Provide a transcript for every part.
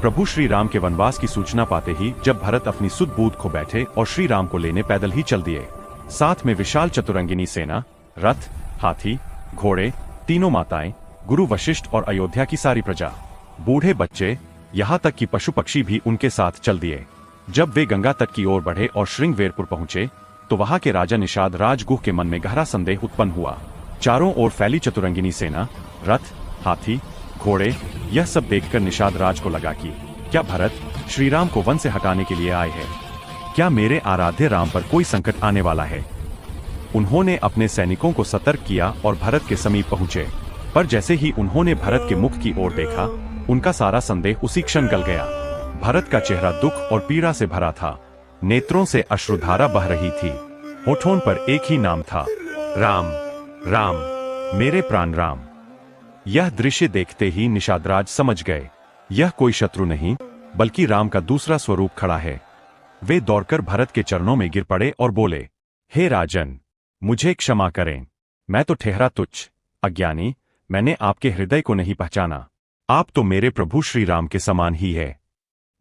प्रभु श्री राम के वनवास की सूचना पाते ही जब भरत अपनी सुध बूध खो बैठे और श्री राम को लेने पैदल ही चल दिए। साथ में विशाल चतुरंगिनी सेना, रथ, हाथी, घोड़े, तीनों माताएं, गुरु वशिष्ठ और अयोध्या की सारी प्रजा, बूढ़े बच्चे, यहाँ तक कि पशु पक्षी भी उनके साथ चल दिए। जब वे गंगा तट की ओर बढ़े और श्रृंगवेरपुर पहुंचे तो वहां के राजा निषाद राजगुह के मन में गहरा संदेह उत्पन्न हुआ। चारों ओर फैली चतुरंगिनी सेना, रथ, हाथी, घोड़े, यह सब देखकर निषाद राज को लगा कि क्या भरत श्री राम को वन से हटाने के लिए आए हैं? क्या मेरे आराध्य राम पर कोई संकट आने वाला है? उन्होंने अपने सैनिकों को सतर्क किया और भरत के समीप पहुंचे। पर जैसे ही उन्होंने भरत के मुख की ओर देखा, उनका सारा संदेह उसी क्षण गल गया। भरत का चेहरा दुख और पीड़ा से भरा था, नेत्रों से अश्रुधारा बह रही थी, होठों पर एक ही नाम था, राम, राम, मेरे प्राण राम। यह दृश्य देखते ही निषादराज समझ गए, यह कोई शत्रु नहीं बल्कि राम का दूसरा स्वरूप खड़ा है। वे दौड़कर भरत के चरणों में गिर पड़े और बोले, हे राजन, मुझे क्षमा करें, मैं तो ठहरा तुच्छ, अज्ञानी, मैंने आपके हृदय को नहीं पहचाना। आप तो मेरे प्रभु श्री राम के समान ही है।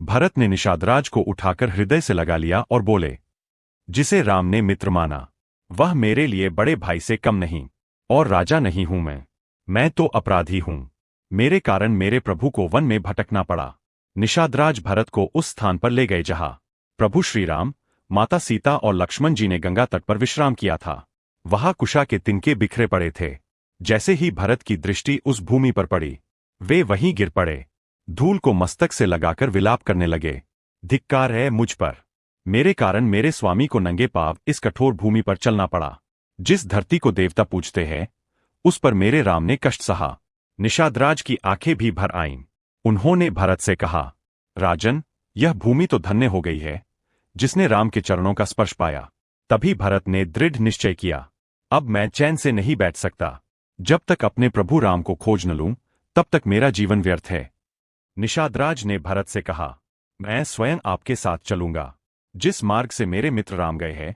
भरत ने निषादराज को उठाकर हृदय से लगा लिया और बोले, जिसे राम ने मित्र माना, वह मेरे लिए बड़े भाई से कम नहीं, और राजा नहीं हूं मैं तो अपराधी हूं। मेरे कारण मेरे प्रभु को वन में भटकना पड़ा। निषादराज भरत को उस स्थान पर ले गए जहां प्रभु श्री राम, माता सीता और लक्ष्मण जी ने गंगा तट पर विश्राम किया था। वहां कुशा के तिनके बिखरे पड़े थे। जैसे ही भरत की दृष्टि उस भूमि पर पड़ी, वे वहीं गिर पड़े, धूल को मस्तक से लगाकर विलाप करने लगे। धिक्कार है मुझ पर, मेरे कारण मेरे स्वामी को नंगे पांव इस कठोर भूमि पर चलना पड़ा। जिस धरती को देवता पूजते हैं, उस पर मेरे राम ने कष्ट सहा। निषादराज की आंखें भी भर आईं। उन्होंने भरत से कहा, राजन, यह भूमि तो धन्य हो गई है जिसने राम के चरणों का स्पर्श पाया। तभी भरत ने दृढ़ निश्चय किया, अब मैं चैन से नहीं बैठ सकता। जब तक अपने प्रभु राम को खोज न लूं, तब तक मेरा जीवन व्यर्थ है। निषादराज ने भरत से कहा, मैं स्वयं आपके साथ चलूंगा। जिस मार्ग से मेरे मित्र राम गए हैं,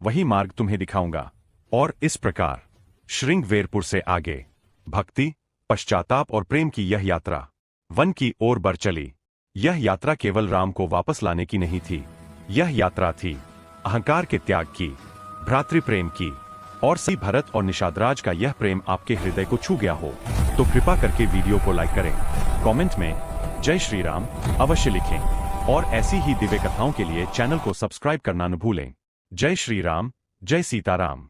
वही मार्ग तुम्हें दिखाऊंगा। और इस प्रकार श्रृंगवेरपुर से आगे भक्ति, पश्चाताप और प्रेम की यह यात्रा वन की ओर बढ़ चली। यह यात्रा केवल राम को वापस लाने की नहीं थी, यह यात्रा थी अहंकार के त्याग की, भ्रातृप्रेम की। और सी भरत और निषादराज का यह प्रेम आपके हृदय को छू गया हो तो कृपा करके वीडियो को लाइक करें, कमेंट में जय श्री राम अवश्य लिखें और ऐसी ही दिव्य कथाओं के लिए चैनल को सब्सक्राइब करना न भूलें। जय श्री राम, जय सीताराम।